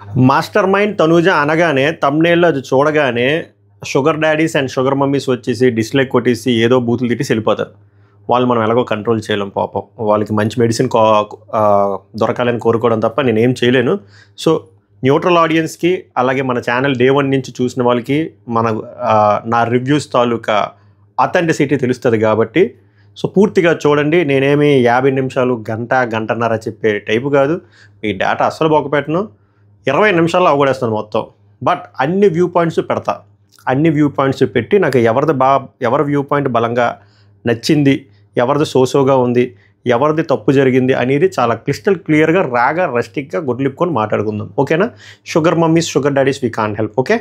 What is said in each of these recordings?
Master mind Tanuja అనగానే తమ్నేల్లో అది చూడగానే sugar daddies and sugar mummies వచ్చేసి డిస్లైక్ కొట్టేసి ఏదో బూతులు తిట్టేసి వెళ్ళిపోతారు. వాళ్ళు మనం ఎలాగో కంట్రోల్ చేయలేం పాపం. వాళ్ళకి మంచి మెడిసిన్ దొరకాలని కోరుకోవడం తప్ప నేనేం చేయలేను. సో న్యూట్రల్ ఆడియన్స్కి అలాగే మన ఛానల్ డే 1 నుంచి చూసిన వాళ్ళకి నా రివ్యూస్ తాలూకా అథెంటిసిటీ తెలుస్తుంది కాబట్టి సో పూర్తిగా చూడండి. నేనేమి 50 నిమిషాలు గంటన్నర చెప్పే టైపు కాదు. మీ డేటా అస్సలు బొక్కపెట్టను. 20 నిమిషాల్లో అవగొడేస్తాను మొత్తం. బట్ అన్ని వ్యూ పాయింట్స్ పెడతా. అన్ని వ్యూ పాయింట్స్ పెట్టి నాకు ఎవరి వ్యూ పాయింట్ బలంగా నచ్చింది, ఎవరిది సోసోగా ఉంది, ఎవరిది తప్పు జరిగింది అనేది చాలా క్లిస్టల్ క్లియర్గా రాగా రస్టిక్గా గొడ్లిప్పుకొని మాట్లాడుకుందాం. ఓకేనా? Sugar mummies, sugar daddies we can't help. Okay.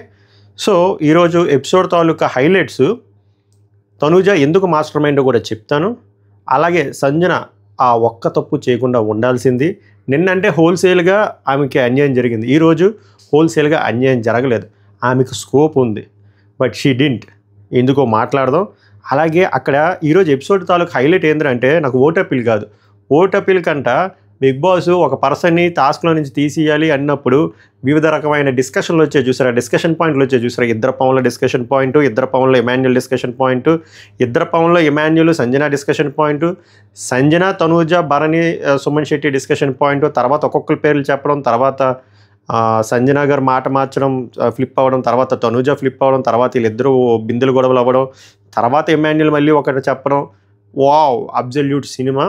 So ఈరోజు ఎపిసోడ్ తాలూకా హైలైట్స్ తనూజ ఎందుకు మాస్టర్ మైండ్ కూడా చెప్తాను. అలాగే సంజన ఆ ఒక్క తప్పు చేయకుండా ఉండాల్సింది. నిన్నంటే హోల్సేల్గా ఆమెకి అన్యాయం జరిగింది. ఈరోజు హోల్సేల్గా అన్యాయం జరగలేదు. ఆమెకు స్కోప్ ఉంది. But she didn't. ఎందుకో మాట్లాడదాం. అలాగే అక్కడ ఈరోజు ఎపిసోడ్ తాలూకు హైలైట్ ఏంటంటే నాకు ఓట్ అప్పీల్ కాదు. ఓట్ అప్పీల్ కంట బిగ్ బాస్ ఒక పర్సన్ని టాస్క్లో నుంచి తీసేయాలి అన్నప్పుడు వివిధ రకమైన డిస్కషన్లు వచ్చాయి చూసారా, డిస్కషన్ పాయింట్లు వచ్చాయి చూసారా. ఇద్దరు పవన్ల డిస్కషన్ పాయింట్, ఇద్దరు పవన్లో ఎమాన్యుల్ డిస్కషన్ పాయింట్, ఇద్దరు పవన్లో Emmanuel Sanjana discussion point, Sanjana Tanuja Bharani Suman Shetty discussion point, తర్వాత ఒక్కొక్కరి పేర్లు చెప్పడం, తర్వాత సంజన గారు మాట మార్చడం, ఫ్లిప్ అవ్వడం, తర్వాత తనూజ ఫ్లిప్ అవ్వడం, తర్వాత వీళ్ళిద్దరూ బిందులు గొడవలు అవ్వడం, తర్వాత ఎమాన్యుల్ మళ్ళీ ఒకటి చెప్పడం. Wow, absolute cinema.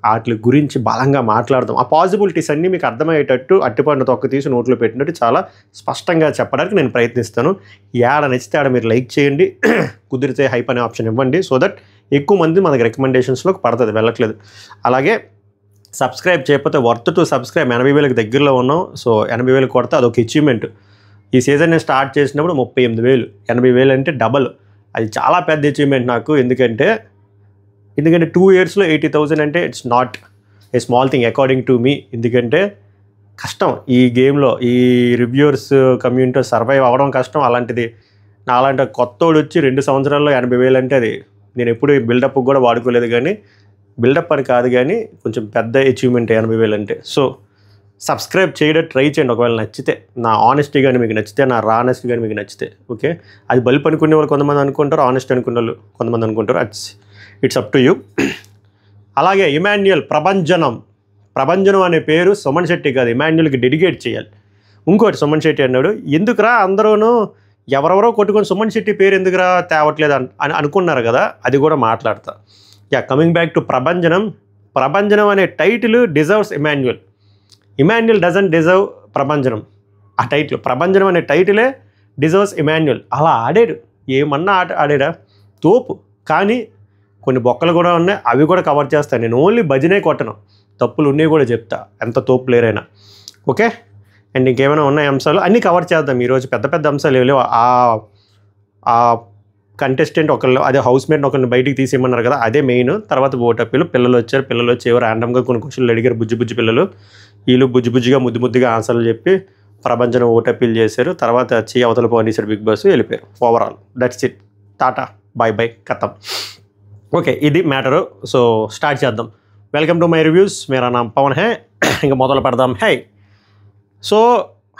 వాటి గురించి బలంగా మాట్లాడదాం. ఆ పాసిబిలిటీస్ అన్నీ మీకు అర్థమయ్యేటట్టు అట్టిపండు తొక్క తీసి నోట్లో పెట్టినట్టు చాలా స్పష్టంగా చెప్పడానికి నేను ప్రయత్నిస్తాను. ఏడ నచ్చితే ఆడ మీరు లైక్ చేయండి, కుదిరితే హైప్ అనే ఆప్షన్ ఇవ్వండి. సో దట్ ఎక్కువ మంది మనకి రికమెండేషన్స్లోకి పడుతుంది, వెళ్ళట్లేదు. అలాగే సబ్స్క్రైబ్ చేయకపోతే వర్త్ టు సబ్స్క్రైబ్. 80,000కి దగ్గరలో ఉన్నాం. సో 80,000 కొడితే అదొక అచీవ్మెంట్. ఈ సీజన్ నేను స్టార్ట్ చేసినప్పుడు 38,000. 80,000 అంటే డబల్. అది చాలా పెద్ద అచీవ్మెంట్ నాకు. ఎందుకంటే 2 ఇయర్స్లో 80,000 అంటే it's not a small thing according to me. ఎందుకంటే కష్టం ఈ గేమ్లో, ఈ రివ్యూవర్స్ కమ్యూనిటీలో సర్వైవ్ అవ్వడం కష్టం. అలాంటిది నాలాంటి కొత్తోడు వచ్చి 2 సంవత్సరాల్లో 80,000 అంటే అది నేను ఎప్పుడు బిల్డప్ కూడా వాడుకోలేదు. కానీ బిల్డప్ అని కాదు, కానీ కొంచెం పెద్ద అచీవ్మెంట్ 80,000 అంటే. సో సబ్స్క్రైబ్ చేయడం ట్రై చేయండి ఒకవేళ నచ్చితే. నా ఆనెస్టీ కానీ మీకు నచ్చితే, నా రానెస్టీ కానీ మీకు నచ్చితే. ఓకే. అది బల్బ్ అనుకునే వాళ్ళు కొంతమంది అనుకుంటారు, ఆనెస్ట్ అనుకునే వాళ్ళు కొంతమంది అనుకుంటారు. It's up to you. అలాగే ఇమాన్యుయల్ ప్రభంజనం అనే పేరు సుమన్ శెట్టి కాదు, ఇమాన్యుయల్కి డెడికేట్ చేయాలి. ఇంకోటి సుమన్ శెట్టి అన్నాడు, ఎందుకురా అందరూనూ ఎవరెవరో కొట్టుకొని సుమన్ శెట్టి పేరు ఎందుకురా తేవట్లేదు అని అనుకున్నారు కదా, అది కూడా మాట్లాడతా. కమింగ్ బ్యాక్ టు ప్రభంజనం అనే title deserves Emmanuel doesn't deserve ప్రభంజనం. ఆ టైటిల్ ప్రభంజనం అనే టైటిలే డిజర్వ్స్ ఇమాన్యుయల్. అలా ఆడాడు, ఏమన్నా ఆడాడా తోపు. కానీ కొన్ని బొక్కలు కూడా ఉన్నాయి, అవి కూడా కవర్ చేస్తాను. నేను ఓన్లీ భజనే కొట్టను, తప్పులు ఉన్నాయి కూడా చెప్తా, ఎంత తోపు ప్లేయర్. ఓకే. అండ్ ఇంకేమైనా ఉన్నాయి అంశాలు అన్నీ కవర్ చేద్దాం ఈరోజు. పెద్ద అంశాలు ఏమో ఆ కంటెస్టెంట్ ఒకళ్ళు, అదే హౌస్ మేట్ ఒకరిని బయటికి తీసేయమన్నారు కదా, అదే మెయిన్. తర్వాత ఓట్ అప్పీలు. పిల్లలు వచ్చి ఎవరు ర్యాండమ్గా కొన్ని క్వశ్చన్లు అడిగారు, బుజ్జి పిల్లలు. వీళ్ళు బుజ్జిగా ముద్దుగా ఆన్సర్లు చెప్పి ప్రభంజనం ఓట్ అప్పీల్ చేశారు. తర్వాత అవతల పోనీసారు బిగ్ బాస్, వెళ్ళిపోయారు. Overall that's it. Tata bye కథం. ఓకే, ఇది మ్యాటరు. సో స్టార్ట్ చేద్దాం. Welcome to my reviews. మేరా నామ్ పవన్ హే. ఇంకా మొదలు పెడదాం. హై. సో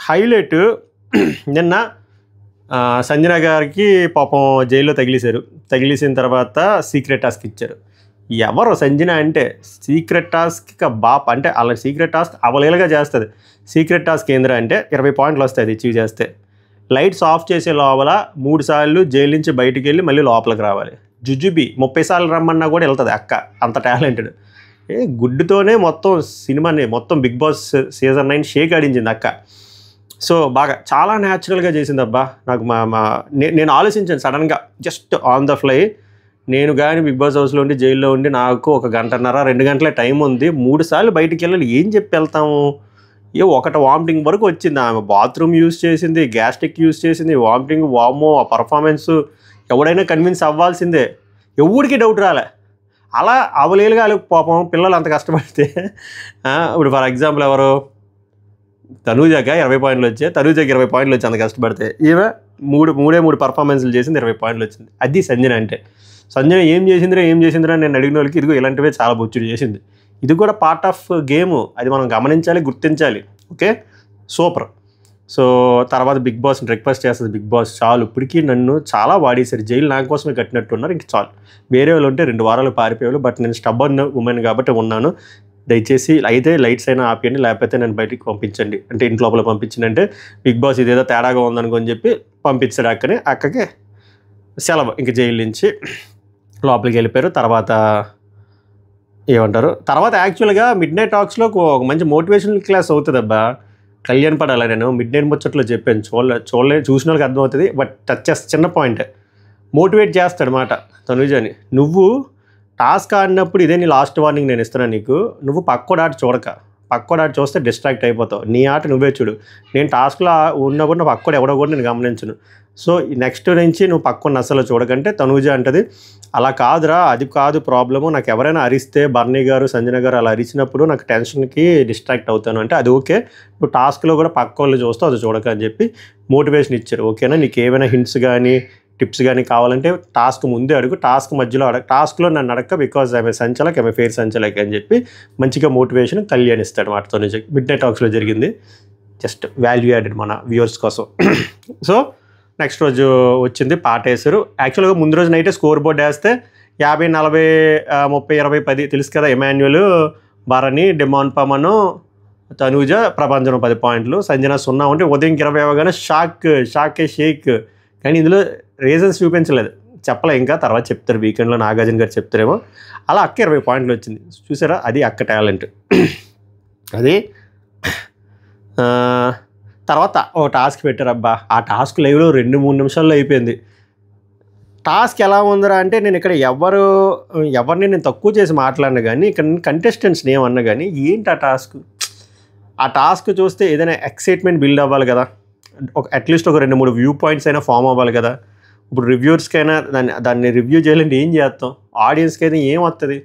హైలైట్, నిన్న సంజన గారికి పాపం జైల్లో తగిలేసిన తర్వాత సీక్రెట్ టాస్క్ ఇచ్చారు. ఎవరు సంజన అంటే సీక్రెట్ టాస్క్ బాప్ అంటే అలా సీక్రెట్ టాస్క్ అవలేలుగా చేస్తుంది. సీక్రెట్ టాస్క్ ఏంద్రా అంటే 20 పాయింట్లు వస్తాయి అది అచీవ్ చేస్తే. లైట్స్ ఆఫ్ చేసే లోపల 3 సార్లు జైలు నుంచి బయటికి వెళ్ళి మళ్ళీ లోపలికి రావాలి. జుజుబి 30 సార్లు రమ్మన్నా కూడా వెళ్తుంది అక్క, అంత టాలెంటెడ్. గుడ్డుతోనే మొత్తం సినిమాని, మొత్తం బిగ్ బాస్ సీజన్ 9 షేక్ ఆడించింది అక్క. సో బాగా చాలా న్యాచురల్గా చేసింది అబ్బా. నాకు నేను ఆలోచించాను సడన్గా, జస్ట్ ఆన్ ద ఫ్లై. నేను కానీ బిగ్ బాస్ హౌస్లో ఉండి జైల్లో ఉండి నాకు 1 గంటన్నర 2 గంటలే టైం ఉంది, 3 సార్లు బయటికి వెళ్ళాలి, ఏం చెప్పి వెళ్తాము? ఒకటి వామిటింగ్ వరకు వచ్చింది. ఆమె బాత్రూమ్ యూజ్ చేసింది, గ్యాస్ట్రిక్ యూజ్ చేసింది, వామిటింగ్. వామో, ఆ పర్ఫార్మెన్స్ ఎవడైనా కన్విన్స్ అవ్వాల్సిందే, ఎవడికి డౌట్ రాలే. అలా అవలేలుగా పాపం పిల్లలు అంత కష్టపడితే. ఇప్పుడు ఫర్ ఎగ్జాంపుల్ ఎవరు, తనూజకి 20 పాయింట్లు వచ్చాయి, తనూజకి 20 పాయింట్లు వచ్చి అంత కష్టపడితే ఈమె మూడే పర్ఫార్మెన్స్లు చేసింది, 20 పాయింట్లు వచ్చింది. అది సంజన అంటే. సంజన ఏం చేసిందిరా నేను అడిగిన వాళ్ళకి ఇదిగో ఇలాంటివే చాలా బొచ్చుడు చేసింది. ఇది కూడా పార్ట్ ఆఫ్ గేము, అది మనం గమనించాలి, గుర్తించాలి. Okay, super. సో తర్వాత బిగ్ బాస్ని రిక్వెస్ట్ చేస్తుంది, బిగ్ బాస్ చాలు ఇప్పటికీ నన్ను చాలా వాడేశారు, జైలు నా కోసమే కట్టినట్టున్నారు, ఇంక చాలు, వేరే వాళ్ళు ఉంటే 2 వారాలు పారిపోయేవాళ్ళు, బట్ నేను స్టబ్బర్న్ ఉమెన్ కాబట్టి ఉన్నాను, దయచేసి అయితే లైట్స్ అయినా ఆపేయండి, లేకపోతే నేను బయటికి పంపించండి, అంటే ఇంటి లోపల పంపించండి అంటే బిగ్ బాస్ ఇదేదో తేడాగా ఉందనుకొని చెప్పి పంపించాడు అక్కకి సెలవు, ఇంక జైలు నుంచి లోపలికి వెళ్ళిపోయారు. తర్వాత ఏమంటారు, తర్వాత యాక్చువల్గా మిడ్ నైట్ టాక్స్లో ఒక మంచి మోటివేషనల్ క్లాస్ అవుతుంది అబ్బా, కళ్యాణ్ పడాలి. నేను మిడ్ నైట్ ముచ్చట్లో చెప్పాను, చూసిన వాళ్ళకి అర్థమవుతుంది, బట్ టచ్ చేస్తే చిన్న పాయింట్, మోటివేట్ చేస్తాడు మాట తనుజని, నువ్వు టాస్క్ ఆడినప్పుడు ఇదే నీ లాస్ట్ వార్నింగ్ నేను ఇస్తున్నాను నీకు, నువ్వు పక్కోడు ఆట చూడక, పక్కోడు ఆట చూస్తే డిస్ట్రాక్ట్ అయిపోతావు, నీ ఆట నువ్వే చూడు, నేను టాస్క్లో ఉన్నప్పుడు నా పక్కోడు ఎవడో కూడా నేను గమనించను, సో నెక్స్ట్ నుంచి నువ్వు పక్కన అసలు చూడకంటే తనూజ అంటది, అలా కాదురా, అది కాదు ప్రాబ్లము, నాకు ఎవరైనా అరిస్తే బర్నీ గారు సంజన గారు అలా అరిచినప్పుడు నాకు టెన్షన్కి డిస్ట్రాక్ట్ అవుతాను అంటే అది ఓకే, నువ్వు టాస్క్లో కూడా పక్క వాళ్ళు చూస్తావు అది చూడక అని చెప్పి మోటివేషన్ ఇచ్చారు. ఓకేనా, నీకు ఏమైనా హింట్స్ కానీ టిప్స్ కానీ కావాలంటే టాస్క్ ముందే అడుగు, టాస్క్ మధ్యలో టాస్క్లో నన్ను అడక్క, బికాజ్ ఆమె సంచలక్, ఆమె ఫేర్ సంచలక్ అని చెప్పి మంచిగా మోటివేషన్ కళ్యాణ్ ఇస్తాడు మాట తనుజ. మిడ్ నైట్ టాక్స్లో జరిగింది, జస్ట్ వాల్యూ యాడెడ్ మన వ్యూవర్స్ కోసం. సో నెక్స్ట్ రోజు వచ్చింది పాట వేసారు. యాక్చువల్గా ముందు రోజు నైటే స్కోర్ బోర్డ్ వేస్తే 50, 40, 30, 20, 10 తెలుసు కదా, ఎమాన్యుల్, భరణి, డిమాన్ పమను, తనూజ, ప్రభంజనం 10 పాయింట్లు, సంజన 0 ఉంటే ఉదయం 20 అవ్వగానే షేక్. కానీ ఇందులో రీజన్స్ చూపించలేదు, చెప్పలే, ఇంకా తర్వాత చెప్తారు, వీకెండ్లో నాగార్జున గారు చెప్తారేమో. అలా అక్క 20 పాయింట్లు వచ్చింది, చూసారా, అది అక్క టాలెంట్. అది తర్వాత ఓ టాస్క్ పెట్టారు అబ్బా, ఆ టాస్క్ లైవ్లో 2-3 నిమిషాల్లో అయిపోయింది. టాస్క్ ఎలా ఉందరా అంటే, నేను ఇక్కడ ఎవరిని నేను తక్కువ చేసి మాట్లాడినా కానీ, ఇక్కడ కంటెస్టెంట్స్ని ఏమన్నా కానీ, ఏంటి ఆ టాస్క్ చూస్తే ఏదైనా ఎక్సైట్మెంట్ బిల్డ్ అవ్వాలి కదా, అట్లీస్ట్ ఒక 2-3 వ్యూ పాయింట్స్ అయినా ఫామ్ అవ్వాలి కదా. ఇప్పుడు రివ్యూర్స్కైనా దాన్ని రివ్యూ చేయాలంటే ఏం చేస్తాం, ఆడియన్స్కి అయితే ఏం వస్తుంది,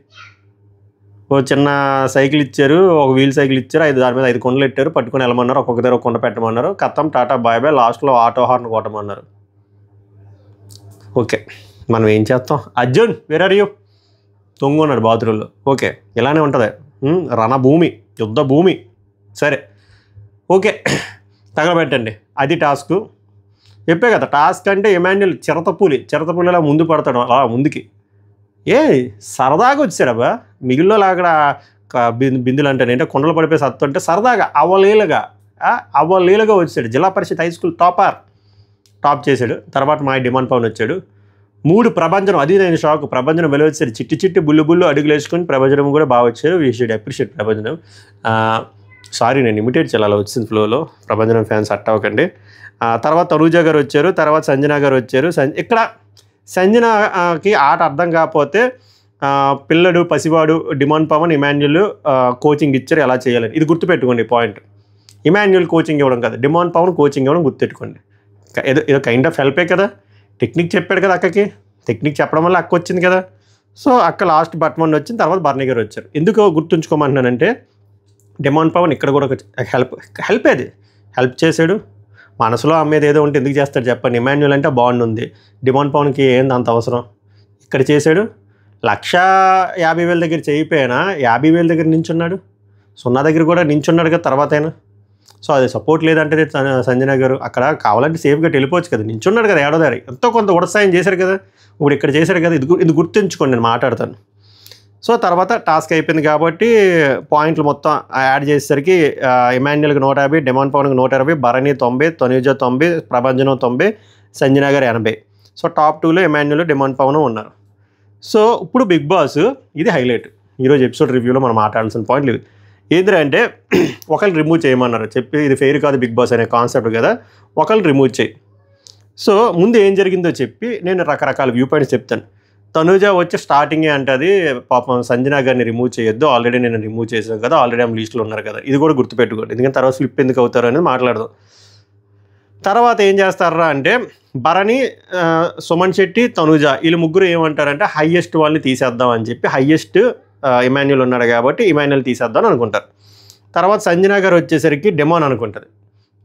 ఓ చిన్న సైకిల్ ఇచ్చారు, ఒక వీల్ సైకిల్ ఇచ్చారు, దాని మీద 5 కొండలు పెట్టారు, పట్టుకొని వెళ్ళమన్నారు, ఒక్కొక్క దగ్గర 1 కొండ పెట్టమన్నారు, కథం టాటా బాయ్ లాస్ట్లో ఆటో హార్న్ కొట్టమన్నారు. ఓకే, మనం ఏం చేస్తాం, అర్జున్ వేర్ ఆర్ యూ, తొంగున్నాడు బాత్రూంలో, ఓకే ఇలానే ఉంటుంది, రణభూమి, యుద్ధ భూమి, సరే ఓకే తగలబెట్టండి, అది టాస్క్. చెప్పే కదా టాస్క్ అంటే ఎమాన్యుల్ చిరతపూలి అలా ముందు పడతాడు, అలా ముందుకి సరదాగా వచ్చాడబ్బా, మిగిలిలో అక్కడ బిందులు అంటే కొండలు పడిపోయి సత్తుంటే సరదాగా అవలీలగా వచ్చాడు. జిల్లా పరిషత్ హై స్కూల్ టాప్ చేశాడు. తర్వాత మా డిమాండ్ పవన్ వచ్చాడు. 3 ప్రభంజనం, అది నేను షాక్, ప్రభంజనం వెలు వచ్చాడు, చిట్టి బుల్లు అడుగులు వేసుకొని ప్రభంజనం కూడా బాగా వచ్చారు. వీ షుడ్ అప్రిషియేట్ ప్రభంజనం. సారీ నేను ఇమిటేట్ చేయాలి, అలా వచ్చింది ఫ్లోలో, ప్రభంజనం ఫ్యాన్స్ అట్టవకండి. తర్వాత తనూజ గారు వచ్చారు, తర్వాత సంజన గారు వచ్చారు. ఇక్కడ సంజనకి ఆట అర్థం కాకపోతే పిల్లడు పసివాడు డిమాండ్ పవన్ ఇమాన్యుల్ కోచింగ్ ఇచ్చారు ఎలా చేయాలని, ఇది గుర్తుపెట్టుకోండి పాయింట్. ఇమాన్యుల్ కోచింగ్ ఇవ్వడం కదా, డిమాండ్ పవన్ కోచింగ్ ఇవ్వడం గుర్తుపెట్టుకోండి. ఏదో కైండ్ ఆఫ్ హెల్పే కదా, టెక్నిక్ చెప్పాడు కదా అక్కకి, టెక్నిక్ చెప్పడం వల్ల అక్క వచ్చింది కదా. సో అక్క లాస్ట్ బట్మన్ వచ్చింది, తర్వాత బర్నీ గారు వచ్చారు. ఎందుకు గుర్తుంచుకోమంటున్నానంటే, డిమాండ్ పవన్ ఇక్కడ కూడా హెల్ప్ చేశాడు. మనసులో అమ్మేది ఏదో ఉంటే ఎందుకు చేస్తాడు చెప్పండి. ఇమాన్యుల్ అంటే బాండ్ ఉంది, డిమాండ్ పవన్కి ఏంది అంత అవసరం, ఇక్కడ చేశాడు. 1,50,000 దగ్గర చేయిపోయినా 50,000 దగ్గర నించున్నాడు, 0 దగ్గర కూడా నించున్నాడు కదా తర్వాత అయినా. సో అది సపోర్ట్ లేదంటే సంజన గారు అక్కడ కావాలంటే సేఫ్గా వెళ్ళిపోవచ్చు కదా, నించున్నాడు కదా ఏడోదారి, ఎంతో కొంత ఉడసాయం చేశారు కదా, ఇప్పుడు ఇక్కడ చేశారు కదా, ఇది గుర్తుంచుకోండి, నేను మాట్లాడతాను. సో తర్వాత టాస్క్ అయిపోయింది కాబట్టి పాయింట్లు మొత్తం యాడ్ చేసేసరికి ఇమాన్యుల్కి 150, డిమాండ్ పవన్కి 120, భరణి 90, తనూజ 90, ప్రభంజనం 90, సంజన గారు 80. సో టాప్ 2లో ఇమాన్యుల్, డిమాండ్ పవన్ ఉన్నారు. సో ఇప్పుడు బిగ్ బాస్, ఇది హైలైట్ ఈరోజు ఎపిసోడ్ రివ్యూలో మనం మాట్లాడాల్సిన పాయింట్లు ఇవి. ఏంటంటే ఒకళ్ళు రిమూవ్ చేయమన్నారు, చెప్పి ఇది ఫెయిర్ కాదు బిగ్ బాస్ అనే కాన్సెప్ట్ కదా, ఒకళ్ళు రిమూవ్ చేయి. సో ముందు ఏం జరిగిందో చెప్పి నేను రకరకాల వ్యూ పాయింట్స్ చెప్తాను. తనూజ వచ్చి స్టార్టింగే అంటది, పాపం సంజన గారిని రిమూవ్ చేయొద్దు, ఆల్రెడీ నేను రిమూవ్ చేసాను కదా, ఆల్రెడీ ఆమె లీస్ట్లో ఉన్నారు కదా, ఇది కూడా గుర్తుపెట్టుకోండి, ఎందుకంటే తర్వాత ఫ్లిప్ ఎందుకు అవుతారు అనేది మాట్లాడదాం. తర్వాత ఏం చేస్తారా అంటే, భరణి, సుమన్ శెట్టి, తనూజ వీళ్ళు ముగ్గురు ఏమంటారంటే హైయెస్ట్ వాళ్ళని తీసేద్దాం అని చెప్పి, హైయెస్ట్ ఇమాన్యుల్ ఉన్నాడు కాబట్టి ఇమాన్యుల్ తీసేద్దాం అనుకుంటారు. తర్వాత సంజన గారు వచ్చేసరికి డెమోన్ అనుకుంటుంది.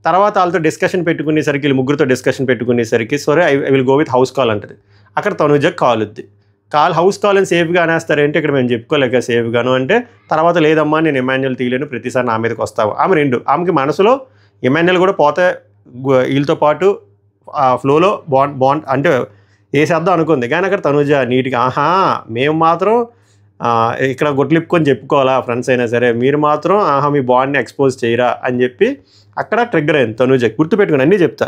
తర్వాత వాళ్ళతో డిస్కషన్ పెట్టుకునేసరికి, వీళ్ళు ముగ్గురితో డిస్కషన్ పెట్టుకునేసరికి సరే I will go with house call అంటుంది. అక్కడ తనూజకి కాల్ వద్ది, హౌస్ కాల్ అని సేఫ్గా అనేస్తారేంటి, ఇక్కడ మేము చెప్పుకోలేక సేఫ్గాను అంటే, తర్వాత లేదమ్మా నేను ఇమాన్యుల్ తీయలేను, ప్రతిసారి నా మీదకి వస్తావు. ఆమెకి మనసులో ఇమాన్యుల్ కూడా పోతే వీళ్ళతో పాటు ఆ ఫ్లోలో బాండ్ అంటే వేసేద్దాం అనుకుంది. కానీ అక్కడ తనుజ నీట్గా మేము మాత్రం ఇక్కడ గొట్లిప్పుకొని చెప్పుకోవాలా ఫ్రెండ్స్ అయినా సరే, మీరు మాత్రం మీ బాండ్ని ఎక్స్పోజ్ చేయరా అని చెప్పి అక్కడ ట్రిగ్గర్ అయింది తనుజ. గుర్తుపెట్టుకుని అన్నీ చెప్తా.